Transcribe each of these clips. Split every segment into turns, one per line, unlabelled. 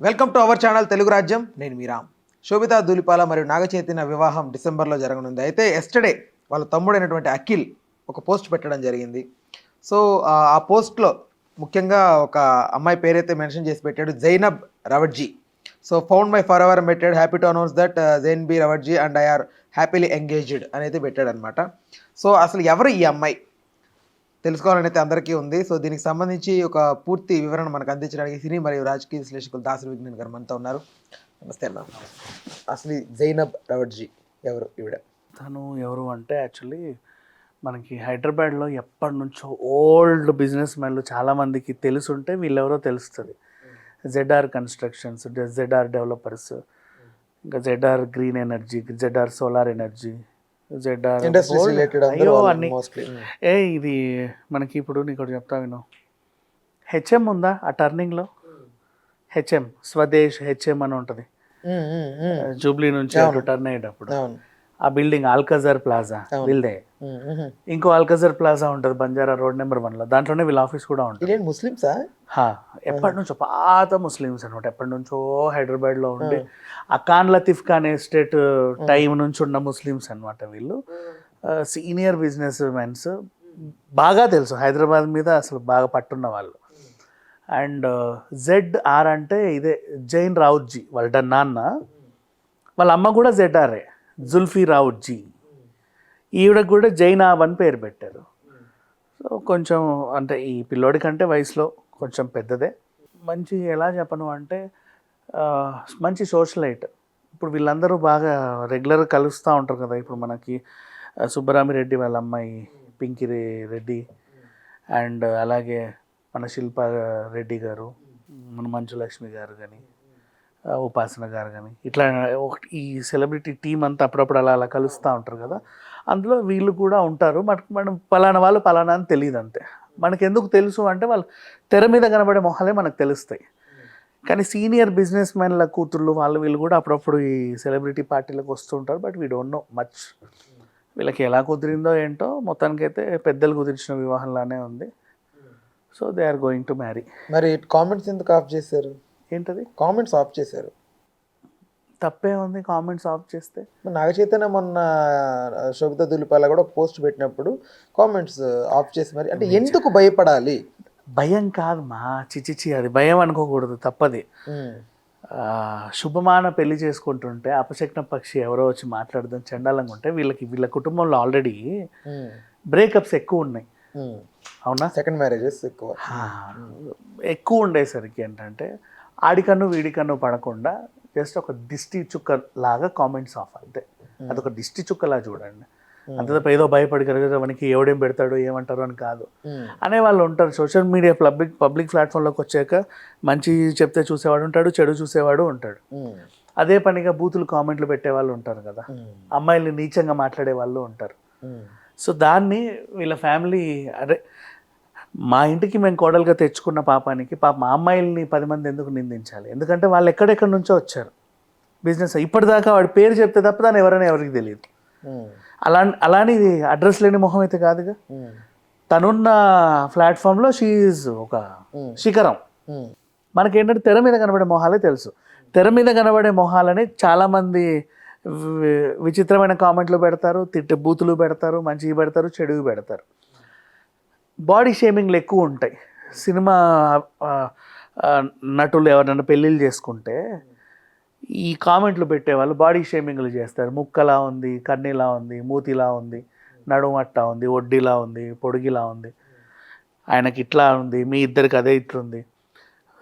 Welcome to our channel Telugu రాజ్యం. నేను మీ రామ్. శోభితా ధూళిపాల మరియు నాగచైతన్య వివాహం డిసెంబర్లో జరగనుంది. అయితే ఎస్టర్డే వాళ్ళ తమ్ముడైనటువంటి అఖిల్ ఒక పోస్ట్ పెట్టడం జరిగింది. సో ఆ పోస్ట్లో ముఖ్యంగా ఒక అమ్మాయి పేరైతే మెన్షన్ చేసి పెట్టాడు, Zainab Ravdjee. So found my forever mated, happy to announce that Zain B Ravdjee and I are happily engaged అనేది పెట్టాడు అనమాట. సో అసలు ఎవరు ఈ అమ్మాయి తెలుసుకోవాలని అయితే అందరికీ ఉంది. సో దీనికి సంబంధించి ఒక పూర్తి వివరణ మనకు అందించడానికి సినీ మరియు రాజకీయ విశ్లేషకులు దాసరి విజ్ఞాన్ గారు మనతో ఉన్నారు. నమస్తే అన్న. అసలు ఈ జైనబ్ రవడ్జీ ఎవరు ఈవిడ?
తను ఎవరు అంటే యాక్చువల్లీ మనకి హైదరాబాద్లో ఎప్పటి నుంచో ఓల్డ్ బిజినెస్ మ్యాన్లు చాలామందికి తెలుసుంటే వీళ్ళెవరో తెలుస్తుంది. జెడ్ఆర్ కన్స్ట్రక్షన్స్, జెడ్ఆర్ డెవలపర్స్, ఇంకా ZR green energy, ZR solar energy, ZR
industries related
అయ్యో అన్ని.
మోస్ట్లీ.
ఇది మనకి ఇప్పుడు నీకు చెప్తా విను, హెచ్ఎం ఉందా ఆ టర్నింగ్లో? హెచ్ఎం స్వదేశ్ హెచ్ఎం అని ఉంటుంది జూబ్లీ నుంచి అటు టర్న్ అయ్యేటప్పుడు. ఆ బిల్డింగ్ ఆల్కజర్ ప్లాజా వీళ్ళదే. ఇంకో ఆల్కజర్ ప్లాజా ఉంటుంది బంజారా రోడ్ నెంబర్ 1లో, దాంట్లోనే వీళ్ళ ఆఫీస్ కూడా ఉంటుంది.
ముస్లిమ్సా?
ఎప్పటి నుంచో పాత ముస్లిమ్స్ అనమాట, ఎప్పటి నుంచో హైదరాబాద్లో ఉండి ఆ ఖాన్ లతీఫ్ ఖాన్ ఎస్టేట్ టైం నుంచి ఉన్న ముస్లిమ్స్ అనమాట వీళ్ళు. సీనియర్ బిజినెస్ మెన్స్, బాగా తెలుసు హైదరాబాద్ మీద అసలు బాగా పట్టున్న వాళ్ళు. అండ్ జెడ్ఆర్ అంటే ఇదే జైన్ రావుత్జీ వాళ్ళ నాన్న, వాళ్ళ అమ్మ కూడా జెడ్ఆర్ఏ, జుల్ఫీ రావుత్జీ. ఈవిడకు కూడా జైనాబ్ అని పేరు పెట్టారు. సో కొంచెం అంటే ఈ పిల్లోడి కంటే వయసులో కొంచెం పెద్దదే. మంచి ఎలా చెప్పను అంటే మంచి సోషలైట్. ఇప్పుడు వీళ్ళందరూ బాగా రెగ్యులర్గా కలుస్తూ ఉంటారు కదా. ఇప్పుడు మనకి సుబ్బరామిరెడ్డి వాళ్ళ అమ్మాయి పింకీ రెడ్డి, అండ్ అలాగే మన శిల్పా రెడ్డి గారు, మన మంచులక్ష్మి గారు కానీ, ఉపాసన గారు కానీ, ఇట్లా ఈ సెలబ్రిటీ టీం అంతా అప్పుడప్పుడు అలా అలా కలుస్తూ ఉంటారు కదా. అందులో వీళ్ళు కూడా ఉంటారు. మనం పలానా వాళ్ళు పలానా అని తెలియదు అంతే. మనకు ఎందుకు తెలుసు అంటే వాళ్ళు తెర మీద కనబడే మొహాలే మనకు తెలుస్తాయి. కానీ సీనియర్ బిజినెస్ మ్యాన్ల కూతుర్లు వాళ్ళు వీళ్ళు కూడా అప్పుడప్పుడు ఈ సెలబ్రిటీ పార్టీలకు వస్తుంటారు. But we don't know much. వీళ్ళకి ఎలా కుదిరిందో ఏంటో, మొత్తానికైతే పెద్దలు కుదిర్చిన వివాహంలానే ఉంది. So they are going to marry.
మరి కామెంట్స్ ఎందుకు ఆఫ్ చేశారు?
ఏంటది?
కామెంట్స్ ఆఫ్ చేశారు.
తప్పే ఉంది కామెంట్స్ ఆఫ్ చేస్తే?
నాగచైతన్య మొన్న శోభితా ధూళిపాల కూడా ఒక పోస్ట్ పెట్టినప్పుడు కామెంట్స్ ఆఫ్ చేసి, మరి అంటే ఎందుకు భయపడాలి?
భయం కాదు మా చిచిచి, అది భయం అనుకోకూడదు, తప్పది. శుభమాన పెళ్లి చేసుకుంటుంటే అపశక్న పక్షి ఎవరో వచ్చి మాట్లాడదాం చండాలంగా ఉంటే వీళ్ళ కుటుంబంలో ఆల్రెడీ బ్రేకప్స్ ఎక్కువ ఉన్నాయి. అవునా?
సెకండ్ మ్యారేజెస్
ఎక్కువ ఉండేసరికి ఏంటంటే ఆడికన్ను వీడికన్ను పడకుండా జస్ట్ ఒక దిష్టి చుక్క లాగా కామెంట్స్ ఆఫ్ అంతే. అదొక దిష్టి చుక్కలా చూడండి. అంత తప్ప ఏదో భయపడి కదా మనకి ఎవడేం పెడతాడు ఏమంటారు అని కాదు. అనేవాళ్ళు ఉంటారు. సోషల్ మీడియా పబ్లిక్ ప్లాట్ఫామ్లోకి వచ్చాక మంచి చెప్తే చూసేవాడు ఉంటాడు, చెడు చూసేవాడు ఉంటాడు. అదే పనిగా బూతులు కామెంట్లు పెట్టేవాళ్ళు ఉంటారు కదా, అమ్మాయిల్ని నీచంగా మాట్లాడే వాళ్ళు ఉంటారు. సో దాన్ని వీళ్ళ ఫ్యామిలీ, అరే మా ఇంటికి మేము కోడలుగా తెచ్చుకున్న పాపానికి మా అమ్మాయిల్ని 10 మంది ఎందుకు నిందించాలి? ఎందుకంటే వాళ్ళు ఎక్కడెక్కడి నుంచో వచ్చారు బిజినెస్. ఇప్పటిదాకా వాడి పేరు చెప్తే తప్ప దాన్ని ఎవరికి తెలియదు. అలాని అడ్రస్ లేని మొహం అయితే కాదుగా. తనున్న ప్లాట్ఫామ్లో షీఈ్ ఒక శిఖరం. మనకేంటంటే తెర మీద కనబడే మొహాలే తెలుసు. తెర మీద కనబడే మొహాలని చాలామంది విచిత్రమైన కామెంట్లు పెడతారు, బూతులు పెడతారు, మంచివి పెడతారు, చెడువి పెడతారు. బాడీ షేమింగ్లు ఎక్కువ ఉంటాయి. సినిమా నటులు ఎవరైనా పెళ్ళిళ్ళు చేసుకుంటే ఈ కామెంట్లు పెట్టేవాళ్ళు బాడీ షేమింగ్లు చేస్తారు. ముక్కలా ఉంది, కన్నీలా ఉంది, మూతిలా ఉంది, నడుమట్టా ఉంది, ఒడ్డిలా ఉంది, పొడిగిలా ఉంది, ఆయనకి ఇట్లా ఉంది, మీ ఇద్దరికి అదే ఇట్లుంది,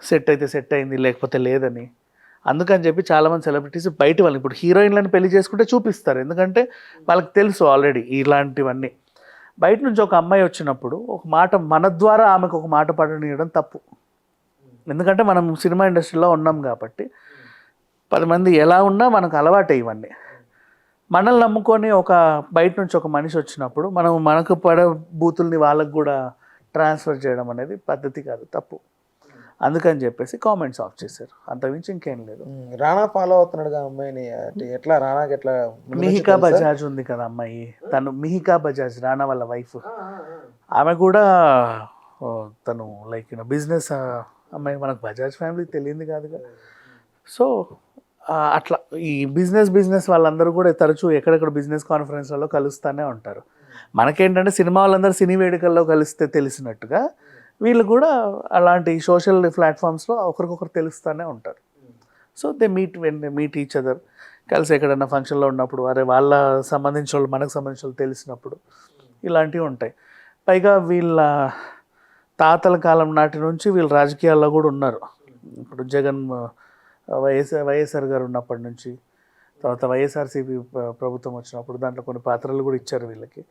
సెట్ అయితే సెట్ అయింది లేకపోతే లేదని. అందుకని చెప్పి చాలామంది సెలబ్రిటీస్ బయట వాళ్ళు ఇప్పుడు హీరోయిన్లను పెళ్లి చేసుకుంటే చూపిస్తారు. ఎందుకంటే వాళ్ళకి తెలుసు ఆల్రెడీ ఇలాంటివన్నీ. బయట నుంచి ఒక అమ్మాయి వచ్చినప్పుడు ఒక మాట మన ద్వారా ఆమెకు ఒక మాట పడనీయడం తప్పు. ఎందుకంటే మనం సినిమా ఇండస్ట్రీలో ఉన్నాం కాబట్టి 10 మంది ఎలా ఉన్నా మనకు అలవాటే ఇవన్నీ. మనల్ని నమ్ముకొని ఒక బయట నుంచి ఒక మనిషి వచ్చినప్పుడు మనకు పడే బూతుల్ని వాళ్ళకు కూడా ట్రాన్స్ఫర్ చేయడం అనేది పద్ధతి కాదు, తప్పు. అందుకని చెప్పేసి కామెంట్స్ ఆఫ్ చేశారు, అంతకుమించి ఇంకేం లేదు.
రానా ఫాలో అవుతున్నాడు అమ్మాయిని, ఎట్లా రానాకి ఎట్లా?
మిహికా బజాజ్ ఉంది కదా అమ్మాయి, తను మిహికా బజాజ్ రానా వాళ్ళ వైఫ్. ఆమె కూడా తను లైక్ బిజినెస్ అమ్మాయి. మనకు బజాజ్ ఫ్యామిలీ తెలియంది కాదుగా. సో అట్లా ఈ బిజినెస్ వాళ్ళందరూ కూడా తరచూ ఎక్కడెక్కడ బిజినెస్ కాన్ఫరెన్స్లలో కలుస్తూనే ఉంటారు. మనకేంటంటే సినిమా వాళ్ళందరూ సినీ వేడుకల్లో కలిస్తే తెలిసినట్టుగా వీళ్ళు కూడా అలాంటి సోషల్ ప్లాట్ఫామ్స్లో ఒకరికొకరు తెలుస్తూనే ఉంటారు. So they meet each other, కలిసి ఎక్కడైనా ఫంక్షన్లో ఉన్నప్పుడు వాళ్ళ సంబంధించిన వాళ్ళు మనకు సంబంధించిన వాళ్ళు తెలిసినప్పుడు ఇలాంటివి ఉంటాయి. పైగా వీళ్ళ తాతల కాలం నాటి నుంచి వీళ్ళు రాజకీయాల్లో కూడా ఉన్నారు. ఇప్పుడు జగన్ వైఎస్ఆర్ గారు ఉన్నప్పటి నుంచి, తర్వాత వైఎస్ఆర్సీపీ ప్రభుత్వం వచ్చినప్పుడు దాంట్లో కొన్ని పాత్రలు కూడా ఇచ్చారు వీళ్ళకి.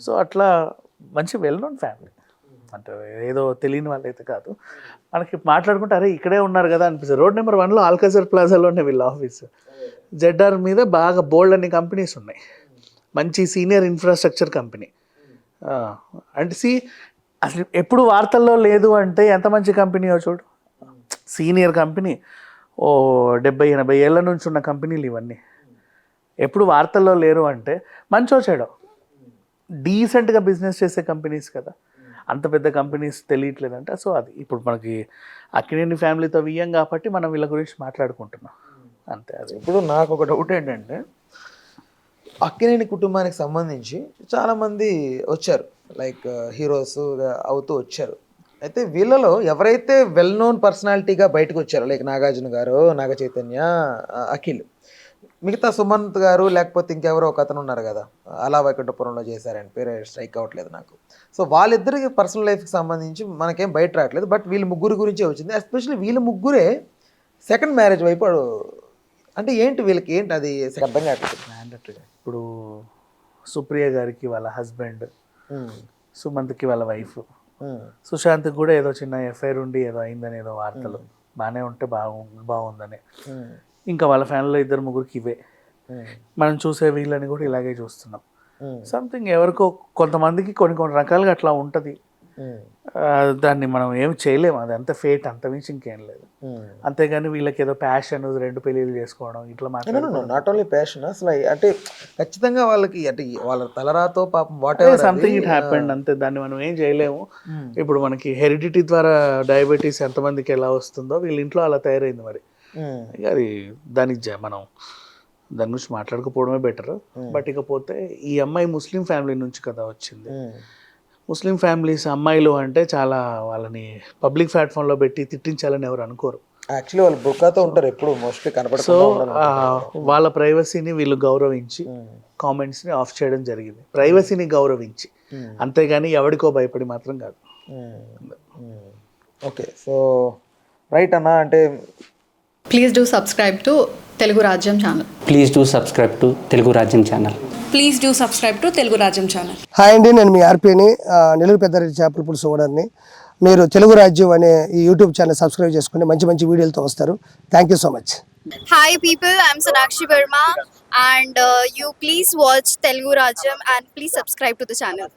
సో అట్లా మంచి వెల్ నోన్ ఫ్యామిలీ, అంటే ఏదో తెలియని వాళ్ళైతే కాదు. మనకి మాట్లాడుకుంటే అరే ఇక్కడే ఉన్నారు కదా అనిపిస్తుంది. రోడ్ నెంబర్ 1లో ఆల్కజర్ ప్లాజాలోనే వీళ్ళ ఆఫీస్. జెడ్ఆర్ మీద బాగా బోల్డ్ అన్ని కంపెనీస్ ఉన్నాయి, మంచి సీనియర్ ఇన్ఫ్రాస్ట్రక్చర్ కంపెనీ. అంటే అసలు ఎప్పుడు వార్తల్లో లేదు అంటే ఎంత మంచి కంపెనీయో చూడు. సీనియర్ కంపెనీ, 70-80 ఏళ్ళ నుంచి ఉన్న కంపెనీలు ఇవన్నీ. ఎప్పుడు వార్తల్లో లేరు అంటే మంచో చెడో డీసెంట్గా బిజినెస్ చేసే కంపెనీస్ కదా. అంత పెద్ద కంపెనీస్ తెలియట్లేదంటే సో అది ఇప్పుడు మనకి అక్కినేని ఫ్యామిలీతో వియ్యం కాబట్టి మనం వీళ్ళ గురించి మాట్లాడుకుంటున్నాం అంతే. అది
ఇప్పుడు నాకు ఒక డౌట్ ఏంటంటే, అక్కినేని కుటుంబానికి సంబంధించి చాలామంది వచ్చారు, లైక్ హీరోస్ అవుతూ వచ్చారు. అయితే వీళ్ళలో ఎవరైతే వెల్ నోన్ పర్సనాలిటీగా బయటకు వచ్చారో, లైక్ నాగార్జున గారు, నాగ చైతన్య, అఖిల్, మిగతా సుమంత్ గారు, లేకపోతే ఇంకెవరో ఒక అతను ఉన్నారు కదా, అలా వైకుంఠపురంలో చేశారని పేరు స్ట్రైక్ అవ్వట్లేదు నాకు. సో వాళ్ళిద్దరికి పర్సనల్ లైఫ్కి సంబంధించి మనకేం బయట రావట్లేదు, బట్ వీళ్ళ ముగ్గురు గురించే వచ్చింది. ఎస్పెషల్లీ వీళ్ళ ముగ్గురే సెకండ్ మ్యారేజ్ వైపు అంటే ఏంటి వీళ్ళకి ఏంటి అది అర్థం కావట్లేదు.
మ్యాండటరీగా ఇప్పుడు సుప్రియ గారికి వాళ్ళ హస్బెండ్, సుమంత్కి వాళ్ళ వైఫ్, సుశాంత్కి కూడా ఏదో చిన్న ఎఫ్ఐఆర్ ఉండి ఏదో అయిందని ఏదో వార్తలు, బాగానే ఉంటే బాగుందని. ఇంకా వాళ్ళ ఫ్యామిలీలో 2-3కి ఇవే. మనం చూసే వీళ్ళని కూడా ఇలాగే చూస్తున్నాం. సంథింగ్ ఎవరికో కొంతమందికి కొన్ని రకాలుగా అట్లా ఉంటుంది. దాన్ని మనం ఏం చేయలేము, అది అంత ఫేట్, అంత మించి ఇంకేం లేదు. అంతేగాని వీళ్ళకి ఏదో ప్యాషన్ 2 పెళ్ళిళ్ళు చేసుకోవడం ఇట్లా మాట్లాడడం.
నాట్ ఓన్లీ ప్యాషన్, అసలు అంటే ఖచ్చితంగా వాళ్ళకి అంటే వాళ్ళ తలరాతో పాపం what ever
something it happened అంతే, దాన్ని మనం ఏం చేయలేము. ఇప్పుడు మనకి హెరిడిటీ ద్వారా డయాబెటీస్ ఎంతమందికి ఎలా వస్తుందో వీళ్ళ ఇంట్లో అలా తయారైంది. మరి అది దానికి మనం దాని గురించి మాట్లాడకపోవడమే బెటర్. బట్ ఇకపోతే ఈ అమ్మాయి ముస్లిం ఫ్యామిలీ నుంచి కదా వచ్చింది. ముస్లిం ఫ్యామిలీస్ అమ్మాయిలు అంటే చాలా వాళ్ళని పబ్లిక్ ప్లాట్ఫామ్లో పెట్టి తిట్టించాలని ఎవరు అనుకోరు.
యాక్చువల్లీ వాళ్ళు బుర్కాతో ఉంటారు ఎప్పుడు, మోస్ట్లీ కనపడదు.
సో వాళ్ళ ప్రైవసీని వీళ్ళు గౌరవించి కామెంట్స్ని ఆఫ్ చేయడం జరిగింది, ప్రైవసీని గౌరవించి, అంతేగాని ఎవరికో భయపడి మాత్రం కాదు.
ఓకే, సో రైట్ అన్న. అంటే
please do subscribe to Telugu Rajyam channel.
Please do subscribe to Telugu Rajyam channel.
Please do subscribe to Telugu Rajyam channel.
Hi అండి, నేను మీ ఆర్పీని, నెల్లూరు పెద్దారెడ్డి చేపల పులుసు ఓనర్ని. మీరు తెలుగు రాజ్యం అనే ఈ యూట్యూబ్ ఛానల్ సబ్స్క్రైబ్ చేసుకుని మంచి మంచి వీడియోలతో వస్తారు. Thank you so much.
Hi people, I'm Sonakshi Verma and you please watch Telugu Rajyam and please subscribe to the channel.